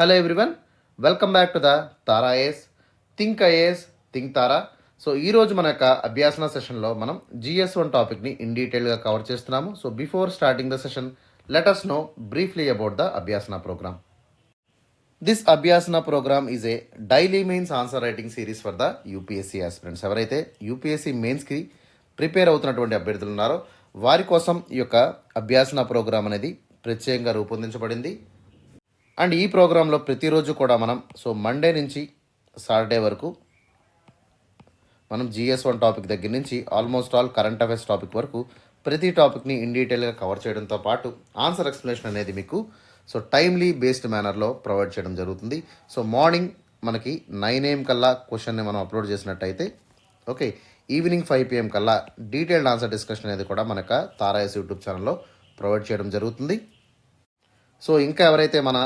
Hello everyone, welcome back to the Tara IAS think Tara. So ఈరోజు మన యొక్క అభ్యాసన సెషన్లో మనం GS1 టాపిక్ని ఇన్ డీటెయిల్గా కవర్ చేస్తున్నాము. So before starting the session, let us know briefly about the Abhyasana programme. This Abhyasana programme is a daily mains answer writing series for the UPSC aspirants. ఎవరైతే UPSC మెయిన్స్కి ప్రిపేర్ అవుతున్నటువంటి అభ్యర్థులు ఉన్నారో వారి కోసం ఈ యొక్క అభ్యాసన ప్రోగ్రామ్ అనేది ప్రత్యేకంగా రూపొందించబడింది. అండ్ ఈ ప్రోగ్రాంలో ప్రతిరోజు కూడా మనం మండే నుంచి సాటర్డే వరకు మనం GS1 టాపిక్ దగ్గర నుంచి almost all current affairs topic వరకు ప్రతి టాపిక్ని ఇన్ డీటెయిల్గా కవర్ చేయడంతో పాటు ఆన్సర్ ఎక్స్ప్లెనేషన్ అనేది మీకు టైమ్లీ బేస్డ్ మేనర్లో ప్రొవైడ్ చేయడం జరుగుతుంది. మార్నింగ్ మనకి 9 AM కల్లా క్వశ్చన్ని మనం అప్లోడ్ చేసినట్టయితే ఈవినింగ్ 5 PM కల్లా డీటెయిల్డ్ ఆన్సర్ డిస్కషన్ అనేది కూడా మనకు తారాయస్ యూట్యూబ్ ఛానల్లో ప్రొవైడ్ చేయడం జరుగుతుంది. ఇంకా ఎవరైతే మన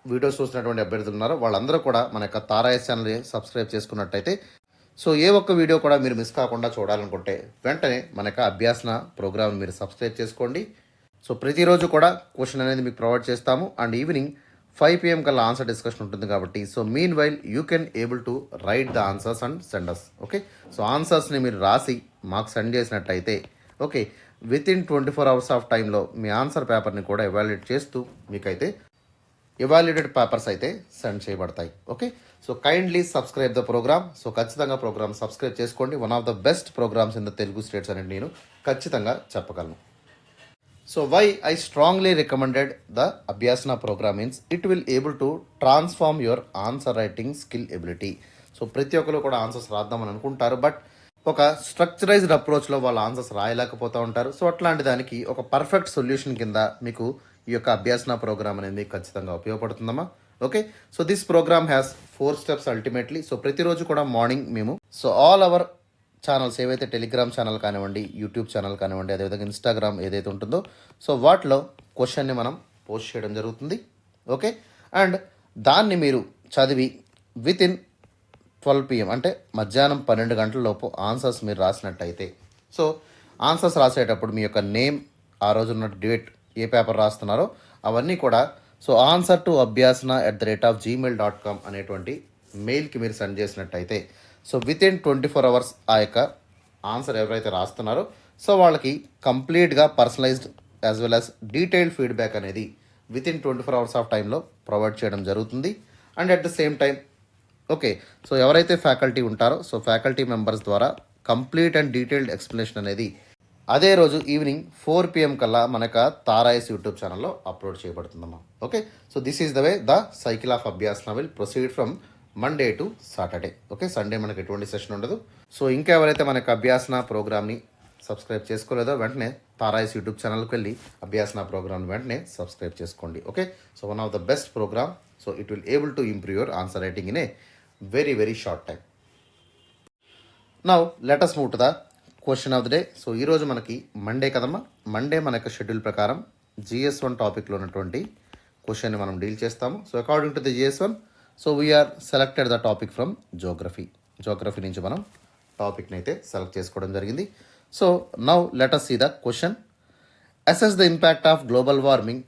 వీడియోస్ చూసినటువంటి అభ్యర్థులు ఉన్నారో వాళ్ళందరూ కూడా మన యొక్క తారాయస్ ఛానల్ని సబ్స్క్రైబ్ చేసుకున్నట్టయితే ఏ ఒక్క వీడియో కూడా మీరు మిస్ కాకుండా చూడాలనుకుంటే వెంటనే మన యొక్క అభ్యాసన ప్రోగ్రామ్ మీరు సబ్స్క్రైబ్ చేసుకోండి. ప్రతిరోజు కూడా క్వశ్చన్ అనేది మీకు ప్రొవైడ్ చేస్తాము. అండ్ ఈవినింగ్ 5 PM కల్లా ఆన్సర్ డిస్కషన్ ఉంటుంది కాబట్టి meanwhile you can able to write the answers and send us. ఆన్సర్స్ని మీరు రాసి మాకు సెండ్ చేసినట్టయితే విత్ ఇన్ 24 hours ఆఫ్ టైంలో మీ ఆన్సర్ పేపర్ని కూడా ఎవాల్యుయేట్ చేస్తూ మీకైతే ఎవాల్యుయేటెడ్ పేపర్స్ అయితే సెండ్ చేయబడతాయి. Kindly subscribe the programme. ఖచ్చితంగా ప్రోగ్రామ్ సబ్స్క్రైబ్ చేసుకోండి. One of the best programmes in the Telugu states అనేది నేను ఖచ్చితంగా చెప్పగలను. Why I strongly recommended the Abhyasana programme means it will able to transform your answer writing skill ability. ప్రతి ఒక్కరు కూడా answers రాద్దామని అనుకుంటారు, బట్ ఒక స్ట్రక్చరైజ్డ్ అప్రోచ్లో వాళ్ళ ఆన్సర్స్ రాయలేకపోతూ ఉంటారు. అట్లాంటి దానికి ఒక పర్ఫెక్ట్ సొల్యూషన్ కింద మీకు ఈ యొక్క అభ్యాసన ప్రోగ్రామ్ అనేది ఖచ్చితంగా ఉపయోగపడుతుందమ్మా. This programme has 4 steps ultimately. ప్రతిరోజు కూడా మార్నింగ్ మేము ఆల్ అవర్ ఛానల్స్ ఏవైతే టెలిగ్రామ్ ఛానల్ కానివ్వండి, యూట్యూబ్ ఛానల్ కానివ్వండి, అదేవిధంగా ఇన్స్టాగ్రామ్ ఏదైతే ఉంటుందో వాటిలో క్వశ్చన్ని మనం పోస్ట్ చేయడం జరుగుతుంది. అండ్ దాన్ని మీరు చదివి విత్ ఇన్ 12 PM అంటే మధ్యాహ్నం 12 గంటల లోపు ఆన్సర్స్ మీరు రాసినట్టయితే ఆన్సర్స్ రాసేటప్పుడు మీ యొక్క నేమ్, ఆ రోజున్న డేట్, ఏ పేపర్ రాస్తున్నారో అవన్నీ కూడా ఆన్సర్ టు abhyasana@gmail.com అనేటువంటి మెయిల్కి మీరు సెండ్ చేసినట్టయితే విత్ ఇన్ 24 hours ఆ యొక్క ఆన్సర్ ఎవరైతే రాస్తున్నారో వాళ్ళకి కంప్లీట్గా personalised as well as detailed feedback అనేది విత్ ఇన్ 24 hours ఆఫ్ టైంలో ప్రొవైడ్ చేయడం జరుగుతుంది. And at the same time ఎవరైతే ఫ్యాకల్టీ ఉంటారో ఫ్యాకల్టీ మెంబర్స్ ద్వారా కంప్లీట్ అండ్ డీటెయిల్డ్ ఎక్స్ప్లెనేషన్ అనేది అదే రోజు ఈవినింగ్ 4 PM కల్లా మనకు తారాయస్ యూట్యూబ్ ఛానల్లో అప్లోడ్ చేయబడుతుందమ్మా. This is the way the cycle of Abhyasana will proceed from Monday to Saturday. Sunday మనకు ఎటువంటి సెషన్ ఉండదు. ఇంకా ఎవరైతే మనకు అభ్యాసన ప్రోగ్రామ్ని సబ్స్క్రైబ్ చేసుకోలేదో వెంటనే తారాయస్ యూట్యూబ్ ఛానల్కి వెళ్ళి అభ్యాసన ప్రోగ్రామ్ని వెంటనే సబ్స్క్రైబ్ చేసుకోండి. One of the best programme. It will able to improve your answer writing in a very very short time. Now let us move to the question of the day. ఈరోజు మనకి Monday కదమ్మా. Monday మన యొక్క schedule ప్రకారం GS1 టాపిక్లో ఉన్నటువంటి క్వశ్చన్ని మనం డీల్ చేస్తాము. According to the GS1 we are selected the topic from geography నుంచి మనం టాపిక్ని అయితే సెలెక్ట్ చేసుకోవడం జరిగింది. Now let us see the question. Assess the impact of global warming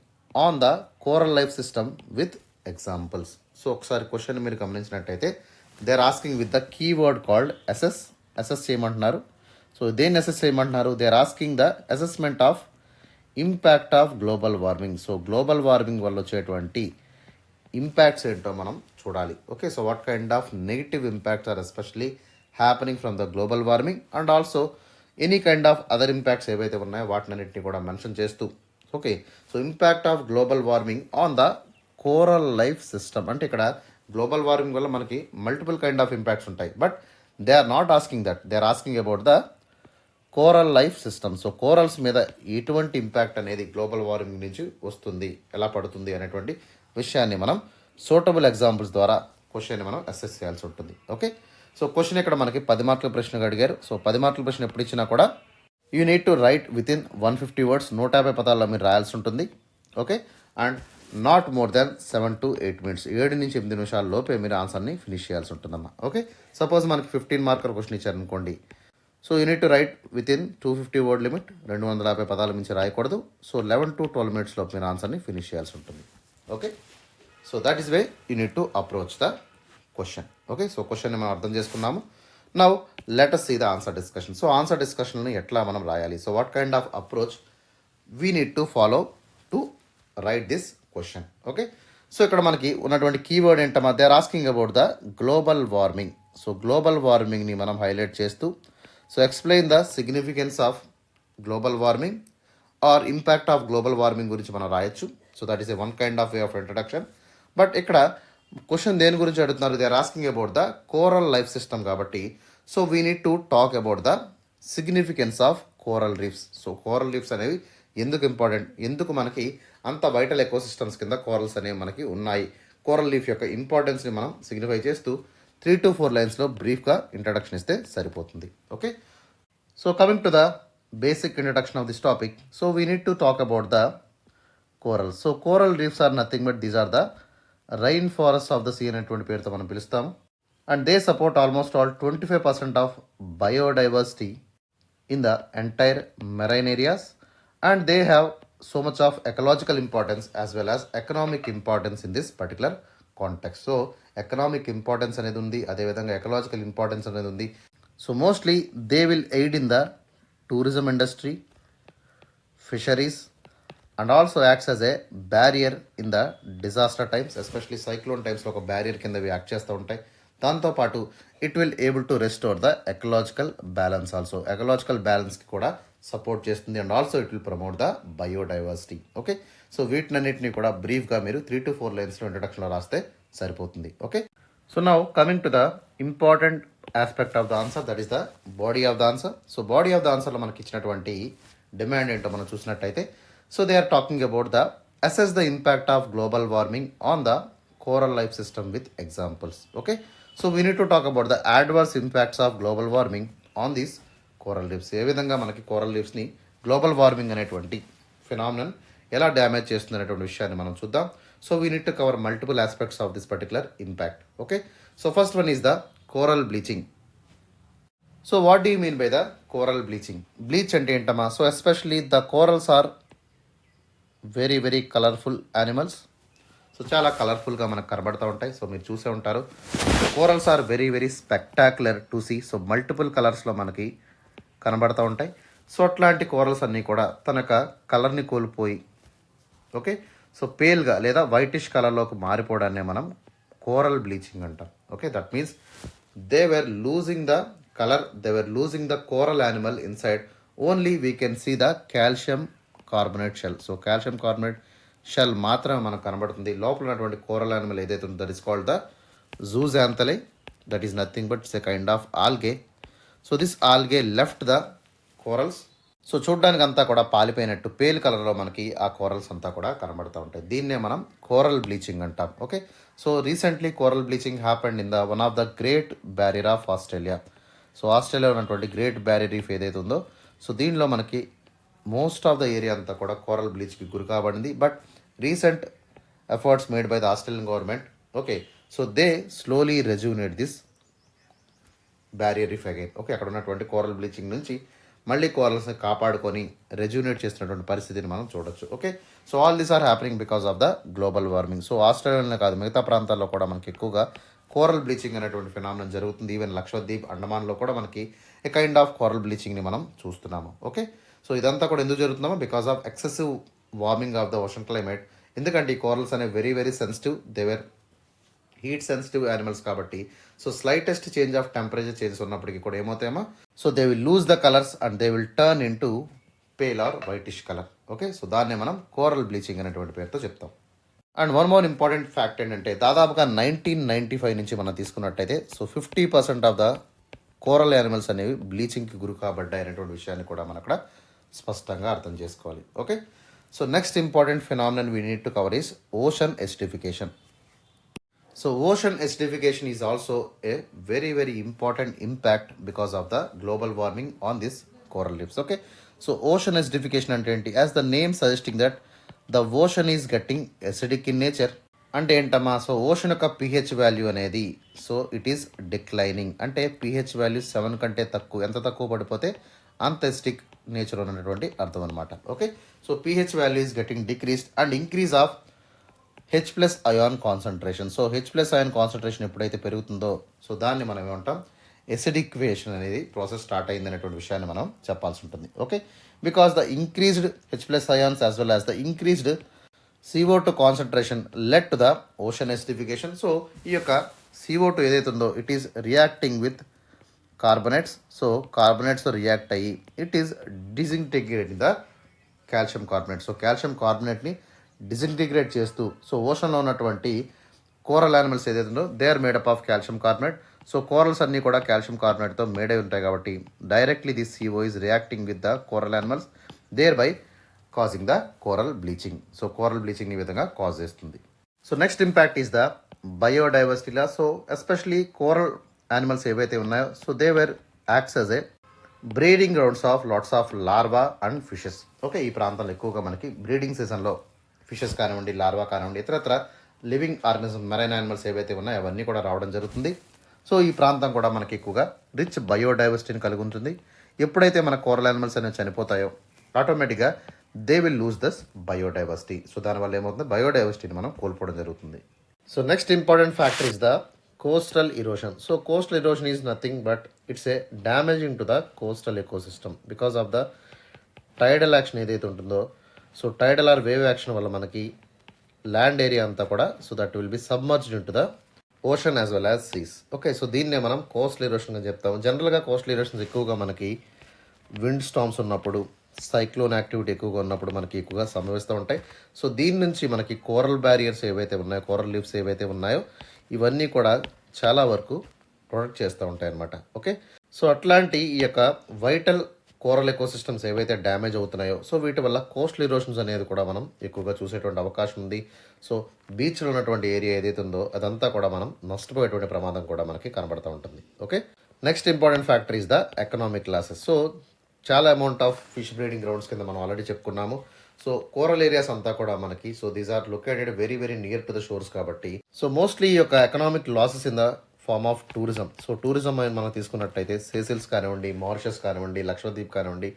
on the coral life system with examples. ఒకసారి question మీరు గమనించినట్టయితే they are asking with the keyword called assess చేయమంటున్నారు. దేన్ని అసెస్ చేయమంటున్నారు? They are asking the assessment of impact of global warming. Global warming వల్ల వచ్చేటువంటి impacts ఏంటో మనం చూడాలి. What kind of negative impacts are especially happening from the global warming and also any kind of other impacts ఏవైతే ఉన్నాయో వాటినన్నింటినీ కూడా mention చేస్తూ impact of global warming on the coral life system. అంటే ఇక్కడ గ్లోబల్ వార్మింగ్ వల్ల మనకి మల్టిపుల్ కైండ్ ఆఫ్ ఇంపాక్ట్స్ ఉంటాయి, but they are not asking that. They are asking about the coral life system. Corals మీద ఎటువంటి ఇంపాక్ట్ అనేది గ్లోబల్ వార్మింగ్ నుంచి వస్తుంది, ఎలా పడుతుంది అనేటువంటి విషయాన్ని మనం సూటబుల్ ఎగ్జాంపుల్స్ ద్వారా క్వశ్చన్ని మనం అసెస్ చేయాల్సి ఉంటుంది. క్వశ్చన్ ఇక్కడ మనకి 10 మార్కుల ప్రశ్నగా అడిగారు. 10 మార్కుల ప్రశ్న ఎప్పుడు ఇచ్చినా కూడా you need to right with in 150 words, 150 పదాల్లో మీరు రాయాల్సి ఉంటుంది. And not more than 7 to 8 minutes, 7 నుంచి 8 నిమిషాల లోపే మీరు ఆన్సర్ని ఫినిష్ చేయాల్సి ఉంటుందమ్మా. సపోజ్ మనకి 15 మార్కర్ క్వశ్చన్ ఇచ్చారనుకోండి. You need to right with in 250 word limit, 250 పదాల మించి రాయకూడదు. 11 to 12 minutes లోపు మీరు ఆన్సర్ని ఫినిష్ చేయాల్సి ఉంటుంది. So that is way you need to approach the question. Okay, so క్వశ్చన్ని మనం అర్థం చేసుకున్నాము. Now let us see the answer discussion. So answer డిస్కషన్ని ఎట్లా మనం రాయాలి, so what kind of approach we need to follow to write this question. Okay, so ఇక్కడ మనకి ఉన్నటువంటి కీవర్డ్ ఏంటమ్మా, they are asking about the global warming. So global వార్మింగ్ని మనం హైలైట్ చేస్తూ so explain the significance of global warming or impact of global warming గురించి మనం రాయొచ్చు. So that is a one kind of way of introduction. But ఇక్కడ question దేని గురించి అడుగుతున్నారు, they are asking about the coral life system కాబట్టి so we need to talk about the significance of coral reefs. So coral reefs అనేవి ఎందుకు important, ఎందుకు మనకి అంత వైటల్ ఎకోసిస్టమ్స్ కింద కోరల్స్ అనేవి మనకి ఉన్నాయి, కోరల్ లీఫ్ యొక్క ఇంపార్టెన్స్ని మనం సిగ్నిఫై చేస్తూ 3 to 4 లైన్స్లో బ్రీఫ్గా ఇంట్రడక్షన్ ఇస్తే సరిపోతుంది. Okay, so coming to the basic introduction of this topic, so we need to talk about the corals. So coral reefs are nothing but these are the rain forest of the sea అనేటువంటి పేరుతో మనం పిలుస్తాము. And they support almost all 25% of biodiversity in the entire marine areas and they have so much of ecological importance as well as economic importance in this particular context. So economic importance అనేది ఉంది, అదేవిధంగా ecological importance అనేది ఉంది. So mostly they will aid in the tourism industry, fisheries and also acts as a barrier in the disaster times, especially cyclone టైమ్స్లో ఒక barrier కింద ఇవి act చేస్తూ ఉంటాయి. దాంతోపాటు it will able to restore the ecological balance, also ecological బ్యాలెన్స్కి కూడా support చేస్తుంది and also it will promote the biodiversity. Okay, so వీటినన్నింటినీ కూడా బ్రీఫ్గా మీరు 3 to 4 లైన్స్లో ఇంట్రడక్షన్లో రాస్తే సరిపోతుంది. Okay, so now coming to the important aspect of the answer, that is the body of the answer. So body of the ఆన్సర్లో మనకి ఇచ్చినటువంటి డిమాండ్ ఏంటో మనం చూసినట్టయితే so they are talking about the assess the impact of global warming on the coral life system with examples. Okay, so we need to talk about the adverse impacts of global warming on these coral reefs. ఏ విధంగా మనకి coral లీఫ్స్ని global warming అనేటువంటి phenomenon ఎలా damage చేస్తుంది అనేటువంటి విషయాన్ని మనం చూద్దాం. So we need to cover multiple aspects of this particular impact. Okay, so first one is the coral bleaching. So what do you mean by the coral bleaching? Bleach అంటే ఏంటమ్మా, so especially the corals are very very colourful animals. So చాలా కలర్ఫుల్గా మనకు కనబడుతూ ఉంటాయి. So మీరు చూసే ఉంటారు, corals are very very spectacular to see. So multiple కలర్స్లో మనకి కనబడుతూ ఉంటాయి. సో అట్లాంటి కోరల్స్ అన్నీ కూడా తన యొక్క కలర్ని కోల్పోయి ఓకే సో పేల్గా లేదా వైటిష్ కలర్లోకి మారిపోవడాన్ని మనం కోరల్ బ్లీచింగ్ అంటాం. Okay, that means they were losing the colour, they were losing the coral animal inside, only we can see the calcium carbonate shell. So calcium carbonate shell మాత్రమే మనకు కనబడుతుంది. లోపల ఉన్నటువంటి కోరల్ యానిమల్ ఏదైతే ఉందో that is called the zooxanthellae, that is nothing but it's a kind of algae. So this algae left the corals. So చూడ్డానికి అంతా కూడా పాలిపోయినట్టు పేల్ కలర్లో మనకి ఆ కోరల్స్ అంతా కూడా కనబడుతూ ఉంటాయి. దీన్నే మనం కోరల్ బ్లీచింగ్ అంటాం. Okay, so recently coral bleaching happened in the one of the great barrier of Australia. So ఆస్ట్రేలియాలో ఉన్నటువంటి గ్రేట్ బ్యారియర్ రీఫ్ ఏదైతే ఉందో సో దీనిలో మనకి మోస్ట్ ఆఫ్ ద ఏరియా అంతా కూడా కోరల్ బ్లీచ్కి గురి కాబడింది. But recent efforts made by the Australian government, okay, so they slowly rejuvenate this barrier reef again. Okay, అక్కడ ఉన్నటువంటి కోరల్ బ్లీచింగ్ నుంచి మళ్ళీ కోరల్స్ని కాపాడుకొని రెజ్యూనేట్ చేస్తున్నటువంటి పరిస్థితిని మనం చూడొచ్చు. Okay, so all these are happening because of the global warming. So ఆస్ట్రేలియాలోనే కాదు మిగతా ప్రాంతాల్లో కూడా మనకి ఎక్కువగా కోరల్ బ్లీచింగ్ అనేటువంటి ఫినామినన్ జరుగుతుంది. ఈవెన్ లక్షద్వీప్, అండమాన్లో కూడా మనకి ఏ కైండ్ ఆఫ్ కోరల్ బ్లీచింగ్ని మనం చూస్తున్నాము. ఓకే, సో ఇదంతా కూడా ఎందుకు జరుగుతున్నామో because of excessive warming of the ocean climate. ఎందుకంటే ఈ కోరల్స్ అనేవి very very sensitive, they are heat sensitive animals కాబట్టి so slightest change of temperature changes ఉన్నప్పటికీ కూడా ఏమవుతాయేమో so they will lose the colours and they will turn in to pale or whitish colour. Okay, so దాన్నే మనం coral bleaching అనేటువంటి పేరుతో చెప్తాం. And one more important fact ఏంటంటే దాదాపుగా 1995 నుంచి మనం తీసుకున్నట్టయితే so 50% of the coral animals అనేవి బ్లీచింగ్కి గురి కాబడ్డాయి అనేటువంటి విషయాన్ని కూడా మనం అక్కడ స్పష్టంగా అర్థం చేసుకోవాలి. Okay, so next important phenomenon we need to cover is ocean acidification. So ocean acidification is also a very very important impact because of the global warming on this coral reefs. Okay, so ocean acidification ante enti, as the name suggesting that the ocean is getting acidic in nature. అంటే ఏంటమ్మా, so ocean యొక్క pH value అనేది so it is declining. అంటే pH value 7 కంటే తక్కువ, ఎంత తక్కువ పడిపోతే అంత ఎసిడిక్ నేచర్ ఉన్నటువంటి అర్థం అనమాట. Okay, so pH value is getting decreased and increase of H plus ion concentration. So H plus ion concentration ఎప్పుడైతే పెరుగుతుందో సో దాన్ని మనం ఏమంటాం, ఎసిడిక్వేషన్ అనేది ప్రాసెస్ స్టార్ట్ అయింది అనేటువంటి విషయాన్ని మనం చెప్పాల్సి ఉంటుంది. Okay, because the increased H plus ions as well as the increased CO2 concentration led to the ocean acidification. So ఈ యొక్క CO2 ఏదైతే ఉందో it is reacting with carbonates. So carbonates react అయ్యి it is disintegrating the calcium carbonate. So calcium కార్బొనేట్ని disintegrate చేస్తూ so ఓషన్లో ఉన్నటువంటి coral animals ఏదైతే ఉందో they are made up of calcium carbonate. So corals అన్నీ కూడా కాల్షియం కార్బొనేట్తో మేడ్ అయి ఉంటాయి కాబట్టి directly this CO is reacting with the coral animals there by causing the coral bleaching. So coral bleaching ఈ విధంగా కాజ్ చేస్తుంది. So next impact is the బయోడైవర్సిటీలా. సో ఎస్పెషలీ కోరల్ యానిమల్స్ ఏవైతే ఉన్నాయో so they were acts as a breeding grounds of lots of larva and fishes. Okay, ఈ ప్రాంతంలో ఎక్కువగా మనకి బ్రీడింగ్ సీజన్లో ఫిషెస్ కానివ్వండి, లార్వా కానివ్వండి, ఇతరత్ర లివింగ్ ఆర్గనిజం మెరైన్ యానిమల్స్ ఏవైతే ఉన్నాయో అవన్నీ కూడా రావడం జరుగుతుంది. సో ఈ ప్రాంతం కూడా మనకి ఎక్కువగా రిచ్ బయోడైవర్సిటీని కలిగి ఉంటుంది. ఎప్పుడైతే మన కోరల్ యానిమల్స్ అనేవి చనిపోతాయో ఆటోమేటిక్గా they will lose this biodiversity. So దానివల్ల ఏమవుతుంది, బయోడైవర్సిటీని మనం కోల్పోవడం జరుగుతుంది. So next important factor is the coastal erosion. So coastal erosion is nothing but it's a damaging to the coastal ecosystem because of the tidal action ఏదైతే ఉంటుందో. So tidal or wave action వల్ల మనకి land area అంతా కూడా so that will be submerged into the ocean as well as seas. Okay, so దీన్నే మనం coastal ఇరోషన్ అని చెప్తాము. జనరల్గా కోస్టల్ ఇరోషన్స్ ఎక్కువగా మనకి విండ్ స్టామ్స్ ఉన్నప్పుడు, సైక్లోన్ యాక్టివిటీ ఎక్కువగా ఉన్నప్పుడు మనకి ఎక్కువగా సంభవిస్తూ ఉంటాయి. సో దీని నుంచి మనకి కోరల్ బ్యారియర్స్ ఏవైతే ఉన్నాయో, కోరల్ లీవ్స్ ఏవైతే ఉన్నాయో ఇవన్నీ కూడా చాలా వరకు ప్రొటెక్ట్ చేస్తూ ఉంటాయి అన్నమాట. ఓకే, సో అట్లాంటి ఈ యొక్క వైటల్ కోరల్ ఎకోసిస్టమ్స్ ఏవైతే డ్యామేజ్ అవుతున్నాయో సో వీటి వల్ల కోస్టల్ ఇరోషన్స్ అనేది కూడా మనం ఎక్కువగా చూసేటువంటి అవకాశం ఉంది. సో బీచ్లో ఉన్నటువంటి ఏరియా ఏదైతే ఉందో అదంతా కూడా మనం నష్టపోయేటువంటి ప్రమాదం కూడా మనకి కనబడుతూ ఉంటుంది. Okay, next important factor is the economic losses. So చాలా amount of fish breeding grounds కింద మనం ఆల్రెడీ చెప్పుకున్నాము. సో కోరల్ ఏరియాస్ అంతా కూడా మనకి so these are located very very near to the shores కాబట్టి సో మోస్ట్లీ ఈ యొక్క economic losses in the form of tourism. So tourism అని మనం తీసుకున్నట్టయితే సేసిల్స్ కానివ్వండి, మారిషస్ కానివ్వండి, లక్షద్వీప్ కానివ్వండి,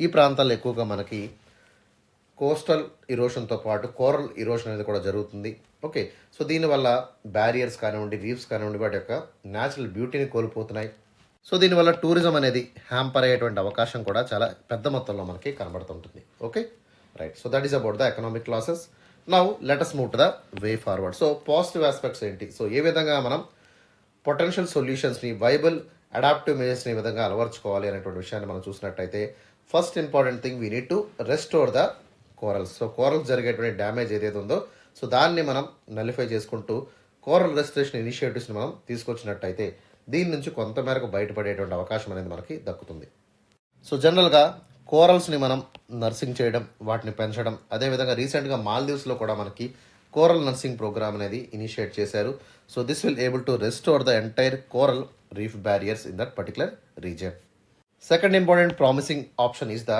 ఈ ప్రాంతాల్లో ఎక్కువగా మనకి కోస్టల్ ఇరోషన్తో పాటు కోరల్ ఇరోషన్ అనేది కూడా జరుగుతుంది. ఓకే, సో దీనివల్ల బ్యారియర్స్ కానివ్వండి, రీఫ్స్ కానివ్వండి వాటి యొక్క న్యాచురల్ బ్యూటీని కోల్పోతున్నాయి. సో దీనివల్ల టూరిజం అనేది హ్యాంపర్ అయ్యేటువంటి అవకాశం కూడా చాలా పెద్ద మొత్తంలో మనకి కనబడుతుంటుంది. Okay, right. So that is about the economic losses. Now let us move to the way forward. So positive aspects ఏంటి, సో ఏ విధంగా మనం పొటెన్షియల్ సొల్యూషన్స్ని, వైబుల్ అడాప్టివ్ మెజర్స్ని ఈ విధంగా అలవర్చుకోవాలి అనేటువంటి విషయాన్ని మనం చూసినట్టయితే first important thing we need to restore the corals. So corals జరిగేటువంటి డ్యామేజ్ ఏదైతే ఉందో సో దాన్ని మనం నలిఫై చేసుకుంటూ కోరల్ రెస్టరేషన్ ఇనిషియేటివ్స్ని మనం తీసుకొచ్చినట్టయితే దీని నుంచి కొంతమేరకు బయటపడేటువంటి అవకాశం అనేది మనకి దక్కుతుంది. సో జనరల్గా కోరల్స్ని మనం నర్సింగ్ చేయడం, వాటిని పెంచడం, అదేవిధంగా రీసెంట్గా మాల్దీవ్స్లో కూడా మనకి కోరల్ నర్సింగ్ ప్రోగ్రామ్ అనేది ఇనిషియేట్ చేశారు. So this will able to restore the entire coral reef barriers in that particular region. Second important promising option is the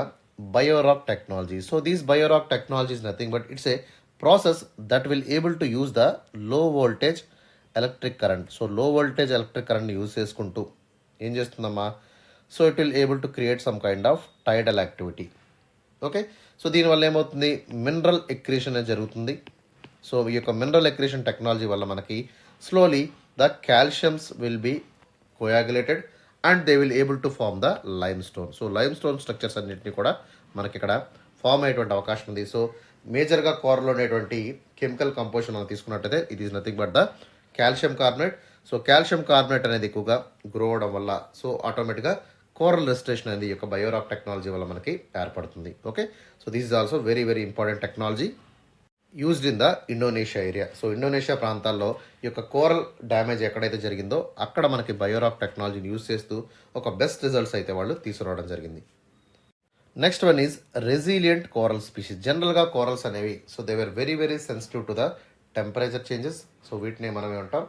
biorock technology. So this biorock technology is nothing but it's a process that will able to use the low voltage electric current. So low voltage electric current use చేసుకుంటూ ఏం చేస్తుందమ్మా, so it will able to create some kind of tidal activity. Okay, so దీనివల్ల ఏమవుతుంది, mineral ఎక్రీషన్ అనేది జరుగుతుంది. So ఈ యొక్క mineral ఎక్రీషన్ technology వల్ల మనకి slowly the calciums will be coagulated and they will able to form the limestone. So limestone structures అన్నింటినీ కూడా మనకి ఇక్కడ ఫామ్ అయ్యేటువంటి అవకాశం ఉంది. సో మేజర్గా కోరలో ఉండేటువంటి కెమికల్ కంపోజిషన్ మనం తీసుకున్నట్టయితే it is nothing but the calcium carbonate. So calcium carbonate అనేది ఎక్కువగా గ్రో అవడం వల్ల సో ఆటోమేటిక్గా కోరల్ రెస్టరేషన్ అనేది యొక్క బయోరాక్ టెక్నాలజీ వల్ల మనకి ఏర్పడుతుంది. Okay, so this is also very very important technology used in the Indonesia area. So Indonesia ప్రాంతాల్లో ఈ యొక్క కోరల్ డ్యామేజ్ ఎక్కడైతే జరిగిందో అక్కడ మనకి బయోరాక్ టెక్నాలజీని యూజ్ చేస్తూ ఒక బెస్ట్ రిజల్ట్స్ అయితే వాళ్ళు తీసుకురావడం జరిగింది. Next one is resilient coral species. జనరల్గా కోరల్స్ అనేవి so they were very very sensitive to the temperature changes. So వీటిని మనం ఏమంటాం,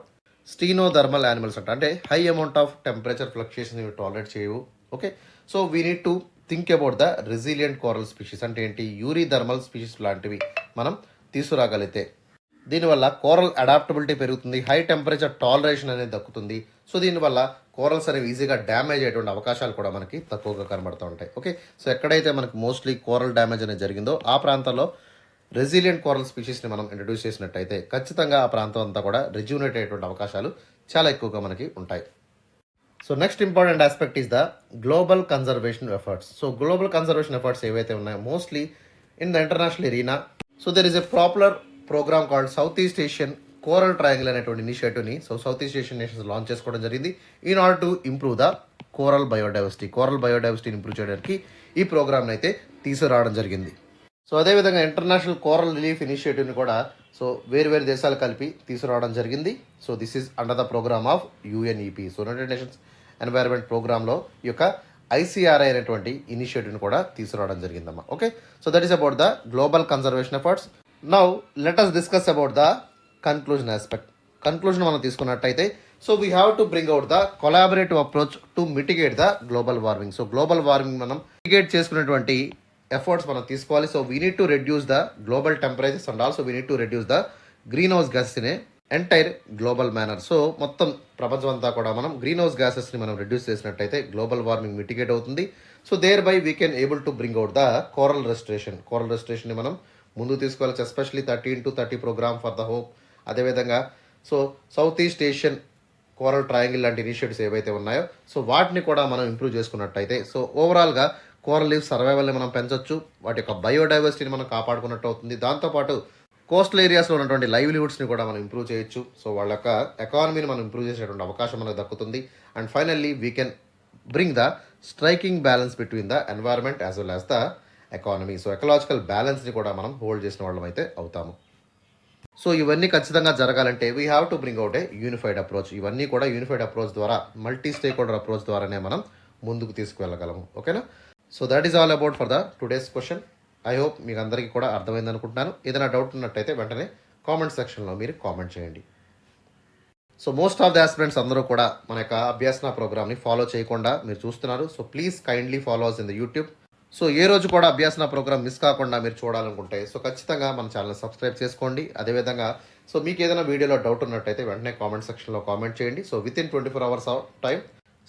స్టీనోథర్మల్ యానిమల్స్ అంట, అంటే high amount of temperature fluctuation ఇవి టాలరేట్ చేయవు. Okay, so we need to think about the resilient coral species. అంటే ఏంటి, యూరిథర్మల్ స్పీషీస్ లాంటివి మనం తీసుకురాగలిగితే దీనివల్ల కోరల్ అడాప్టబిలిటీ పెరుగుతుంది, హై టెంపరేచర్ టాలరేషన్ అనేది దక్కుతుంది. సో దీనివల్ల కోరల్స్ అనేవి ఈజీగా డ్యామేజ్ అయ్యేటువంటి అవకాశాలు కూడా మనకి తక్కువగా కనబడుతూ ఉంటాయి. ఓకే, సో ఎక్కడైతే మనకి మోస్ట్లీ కోరల్ డ్యామేజ్ అనేది జరిగిందో ఆ ప్రాంతాల్లో రెసిలియంట్ కోరల్ స్పీషీస్ని మనం ఇంట్రడ్యూస్ చేసినట్టయితే ఖచ్చితంగా ఆ ప్రాంతం అంతా కూడా రెజ్యూనేట్ అయ్యేటువంటి అవకాశాలు చాలా ఎక్కువగా మనకి ఉంటాయి. So next important aspect is the global conservation efforts. So global conservation efforts ఏవైతే ఉన్నాయో mostly in the international arena. So there is a popular programme called south east Asian coral triangle అనేటువంటి ఇనిషియేటివ్ని south east Asian nations launch చేసుకోవడం జరిగింది in order to improve the coral బయోడైవర్సిటీని improve చేయడానికి ఈ ప్రోగ్రామ్ని అయితే తీసుకురావడం జరిగింది. సో అదేవిధంగా ఇంటర్నేషనల్ కోరల్ రిలీఫ్ ఇనిషియేటివ్ని కూడా సో వేరు దేశాలు కలిపి తీసుకురావడం జరిగింది. So this is under the programme of UNEP. So United Nations Environment ప్రోగ్రాంలో ఈ యొక్క ఐసిఆర్ఐ అనేటువంటి ఇనిషియేటివ్ని కూడా తీసుకురావడం జరిగిందమ్మా. Okay, so that is about the global conservation efforts. Now let us discuss about the conclusion aspect. Conclusion మనం తీసుకున్నట్టయితే so we have to bring out the collaborative approach to mitigate the global warming. So global warming మనం mitigate చేసుకునేటువంటి efforts మనం తీసుకోవాలి. So we need to reduce the global temperatures and also we need to reduce the green house gases in entire global manner. So మొత్తం ప్రపంచం అంతా కూడా మనం green house గ్యాసెస్ని మనం రెడ్యూస్ చేసినట్టయితే గ్లోబల్ వార్మింగ్ మిటిగేట్ అవుతుంది. So there by we can able to bring out the coral రెస్టరేషన్ని మనం ముందుకు తీసుకోవాలి. Especially 13-30 programme for the hope. అదేవిధంగా so south east Asian coral triangle లాంటి ఇనిషియేటివ్స్ ఏవైతే ఉన్నాయో సో వాటిని కూడా మనం ఇంప్రూవ్ చేసుకున్నట్టయితే సో ఓవరాల్గా కోరల్ లీఫ్ సర్వైవల్ని మనం పెంచవచ్చు, వాటి యొక్క బయోడైవర్సిటీని మనం కాపాడుకున్నట్టు అవుతుంది. దాంతోపాటు కోస్టల్ ఏరియాస్లో ఉన్నటువంటి లైవ్లీహుడ్స్ని కూడా మనం ఇంప్రూవ్ చేయొచ్చు. సో వాళ్ళ యొక్క ఎకానమీని మనం ఇంప్రూవ్ చేసేటువంటి అవకాశం మనకు దక్కుతుంది. And finally we can bring the striking balance between the environment as well as the economy. So ecological బ్యాలెన్స్ని కూడా మనం హోల్డ్ చేసిన వాళ్ళం అయితే అవుతాము. సో ఇవన్నీ ఖచ్చితంగా జరగాలంటే we have to bring out A unified approach. ఇవన్నీ కూడా యూనిఫైడ్ అప్రోచ్ ద్వారా మల్టీ స్టేక్ హోల్డర్ అప్రోచ్ ద్వారానే మనం ముందుకు తీసుకువెళ్ళగలము. ఓకేనా? So that is all about for the today's question. I hope మీకు అందరికీ కూడా అర్థమైంది అనుకుంటున్నాను. ఏదైనా డౌట్ ఉన్నట్టయితే వెంటనే కామెంట్ సెక్షన్లో మీరు కామెంట్ చేయండి. So most of the aspirants అందరూ కూడా మన యొక్క అభ్యాసన ప్రోగ్రామ్ని ఫాలో చేయకుండా మీరు చూస్తున్నారు. So please kindly follow us in the YouTube. So ఏ రోజు కూడా అభ్యాసన ప్రోగ్రామ్ మిస్ కాకుండా మీరు చూడాలనుకుంటే సో ఖచ్చితంగా మన ఛానల్ సబ్స్క్రైబ్ చేసుకోండి. అదేవిధంగా సో మీకు ఏదైనా వీడియోలో డౌట్ ఉన్నట్టయితే వెంటనే కామెంట్ సెక్షన్లో కామెంట్ చేయండి. So within 24 hours of time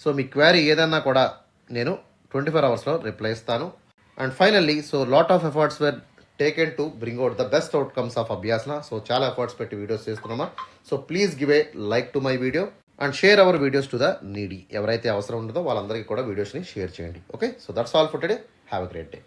so మీ క్వైరీ ఏదన్నా కూడా నేను 24 hours రిప్లై ఇస్తాను. And finally so lot of efforts were taken to bring out the best outcomes of Abhyasana. So చాలా ఎఫర్ట్స్ పెట్టి వీడియోస్ చేస్తున్నామా. So please give a like to my video and share our videos to the needy. ఎవరైతే అవసరం ఉంటుందో వాళ్ళందరికీ కూడా వీడియోస్ని share చేయండి. Okay, so that's all for today. Have a great day.